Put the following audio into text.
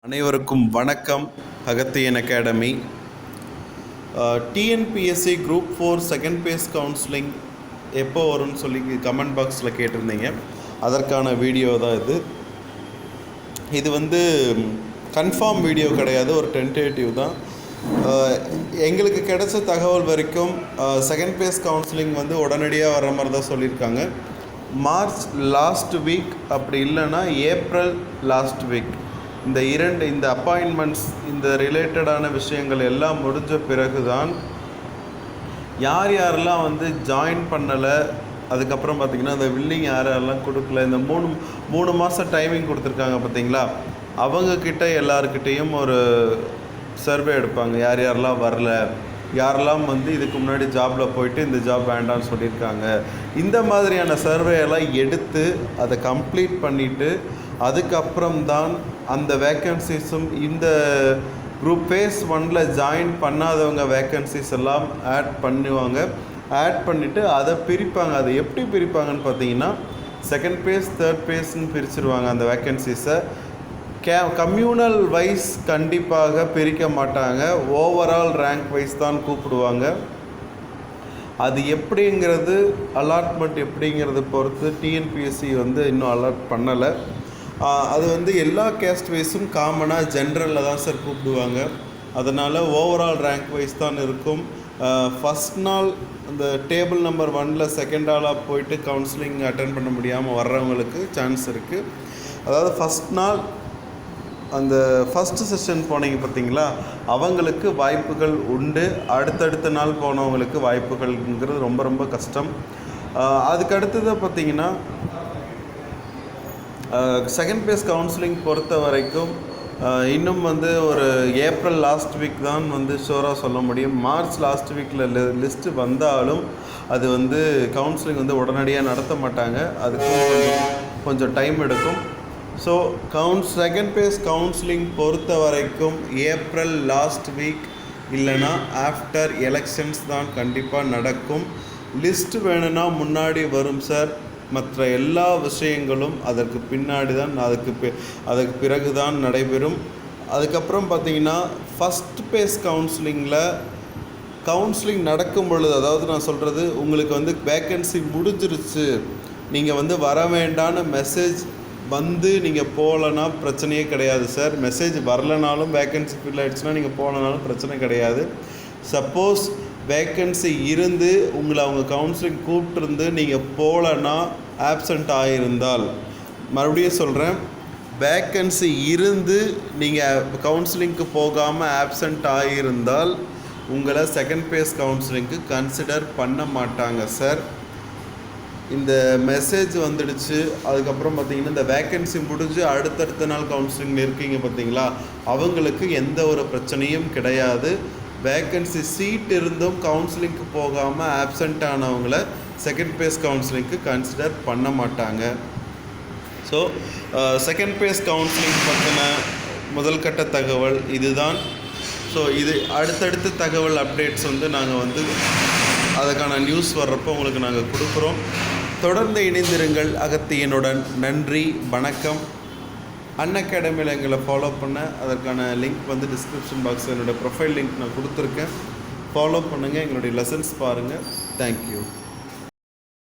அனைவருக்கும் வணக்கம். Agathiyan academy TNPSC group 4 second base counselling எப்போ வரும்னு சொல்லி கமெண்ட் பாக்ஸில் கேட்டிருந்தீங்க. அதற்கான வீடியோ தான் இது வந்து கன்ஃபார்ம் வீடியோ கிடையாது, ஒரு டென்டேட்டிவ் தான். எங்களுக்கு கிடைச்ச தகவல் வரைக்கும் செகண்ட் பேஸ் கவுன்சிலிங் வந்து உடனடியாக வர மாதிரி தான் சொல்லியிருக்காங்க. மார்ச் லாஸ்ட் வீக், அப்படி இல்லைன்னா ஏப்ரல் லாஸ்ட் வீக், இந்த அப்பாயின்மெண்ட்ஸ், இந்த ரிலேட்டடான விஷயங்கள் எல்லாம் முடிஞ்ச பிறகு தான் யாரெல்லாம் வந்து ஜாயின் பண்ணலை, அதுக்கப்புறம் பார்த்திங்கன்னா இந்த வில்லிங் யாரெல்லாம் கொடுக்கல, இந்த மூணு மாதம் டைமிங் கொடுத்துருக்காங்க பார்த்திங்களா, அவங்கக்கிட்ட எல்லாருக்கிட்டேயும் ஒரு சர்வே எடுப்பாங்க. யாரெல்லாம் வரல, யாரெல்லாம் வந்து இதுக்கு முன்னாடி ஜாபில் போயிட்டு இந்த ஜாப் வேண்டான்னு சொல்லியிருக்காங்க, இந்த மாதிரியான சர்வேயெல்லாம் எடுத்து அதை கம்ப்ளீட் பண்ணிவிட்டு அதுக்கப்புறம் தான் அந்த வேக்கன்சிஸும் இந்த குரூப் ஃபேஸ் 1ல் ஜாயின் பண்ணாதவங்க வேக்கன்சிஸ் எல்லாம் ஆட் பண்ணிவிட்டு அதை பிரிப்பாங்க. அதை எப்படி பிரிப்பாங்கன்னு பார்த்தீங்கன்னா, செகண்ட் பேஸ், தேர்ட் பேஸ்ன்னு பிரிச்சுருவாங்க. அந்த வேக்கன்சிஸை கம்யூனல் வைஸ் கண்டிப்பாக பிரிக்க மாட்டாங்க, ஓவரால் ரேங்க் வைஸ் தான் கூப்பிடுவாங்க. அது எப்படிங்கிறது, அலாட்மெண்ட் எப்படிங்கிறத பொறுத்து டிஎன்பிஎஸ்சி வந்து இன்னும் அலாட் பண்ணலை. அது வந்து எல்லா கேஸ்ட் வைஸும் காமனாக ஜென்ரலில் தான் சார் கூப்பிடுவாங்க. அதனால் ஓவரால் ரேங்க் வைஸ் தான் இருக்கும். ஃபஸ்ட் நாள் அந்த டேபிள் நம்பர் 1ல் செகண்ட் ஆளாக போயிட்டு கவுன்சிலிங் அட்டன் பண்ண முடியாமல் வர்றவங்களுக்கு சான்ஸ் இருக்குது. அதாவது ஃபஸ்ட் நாள் அந்த ஃபஸ்ட்டு செஷன் போனீங்க பார்த்தீங்களா, அவங்களுக்கு வாய்ப்புகள் உண்டு. அடுத்தடுத்த நாள் போனவங்களுக்கு வாய்ப்புகள்ங்கிறது ரொம்ப ரொம்ப கஷ்டம். அதுக்கடுத்தது பார்த்திங்கன்னா, செகண்ட் பேஸ் கவுன்சிலிங் பொறுத்த வரைக்கும் இன்னும் வந்து ஒரு ஏப்ரல் லாஸ்ட் வீக் தான் வந்து ஷோராக சொல்ல முடியும். மார்ச் லாஸ்ட் வீக்கில் லிஸ்ட்டு வந்தாலும் அது வந்து கவுன்சிலிங் வந்து உடனடியாக நடத்த மாட்டாங்க, அதுக்கும் கொஞ்சம் டைம் எடுக்கும். ஸோ செகண்ட் பேஸ் கவுன்சிலிங் பொறுத்த வரைக்கும் ஏப்ரல் லாஸ்ட் வீக் இல்லைனா ஆஃப்டர் எலெக்ஷன்ஸ் தான் கண்டிப்பாக நடக்கும். லிஸ்ட்டு வேணும்னா முன்னாடி வரும் சார். மற்ற எல்லா விஷயங்களும் அதற்கு பின்னாடி தான், அதுக்கு பிறகு தான் நடைபெறும். அதுக்கப்புறம் பார்த்திங்கன்னா, ஃபஸ்ட் பேஸ் கவுன்சிலிங் நடக்கும் பொழுது, அதாவது நான் சொல்கிறது, உங்களுக்கு வந்து வேக்கன்சி முடிஞ்சிருச்சு, நீங்கள் வந்து வர வேண்டான்னு மெசேஜ் வந்து நீங்கள் போகலன்னா பிரச்சனையே கிடையாது சார். மெசேஜ் வரலனாலும் வேக்கன்சி ஃபில் ஆகிடுச்சுன்னா நீங்கள் போகலனாலும் பிரச்சனை கிடையாது. சப்போஸ் வேக்கன்சி இருந்து உங்களை அவங்க கவுன்சிலிங் கூப்பிட்டுருந்து நீங்கள் போகலன்னா, ஆப்சண்ட் ஆகியிருந்தால், மறுபடியும் சொல்கிறேன், வேக்கன்சி இருந்து நீங்கள் கவுன்சிலிங்க்கு போகாமல் ஆப்சண்ட் ஆகியிருந்தால் உங்களை செகண்ட் பேஸ் கவுன்சிலிங்க்கு கன்சிடர் பண்ண மாட்டாங்க சார். இந்த மெசேஜ் வந்துடுச்சு, அதுக்கப்புறம் பார்த்திங்கன்னா இந்த வேக்கன்சி முடிஞ்சு அடுத்தடுத்த நாள் கவுன்சிலிங்கில் இருக்கீங்க பார்த்தீங்களா, அவங்களுக்கு எந்த ஒரு பிரச்சனையும் கிடையாது. வேக்கன்சி சீட் இருந்தும் கவுன்சிலிங்க்கு போகாமல் ஆப்சண்ட் ஆனவங்கள செகண்ட் பேஸ் கவுன்சிலிங்க்கு கன்சிடர் பண்ண மாட்டாங்க. ஸோ செகண்ட் பேஸ் கவுன்சிலிங் பற்றின முதல் கட்ட தகவல் இதுதான். ஸோ இது அடுத்தடுத்த தகவல் அப்டேட்ஸ் வந்து நாங்கள் வந்து அதுக்கான நியூஸ் வர்றப்போ உங்களுக்கு நாங்கள் கொடுக்குறோம். தொடர்ந்து இணைந்திருங்கள் அகத்தியனுடன். நன்றி, வணக்கம். அன்அகாடமியில் எங்களை ஃபாலோ பண்ண அதற்கான லிங்க் வந்து டிஸ்கிரிப்ஷன் பாக்ஸில் என்னோடய ப்ரொஃபைல் லிங்க் நான் கொடுத்துருக்கேன். ஃபாலோ பண்ணுங்கள், எங்களுடைய லெசன்ஸ் பாருங்கள். தேங்க்யூ.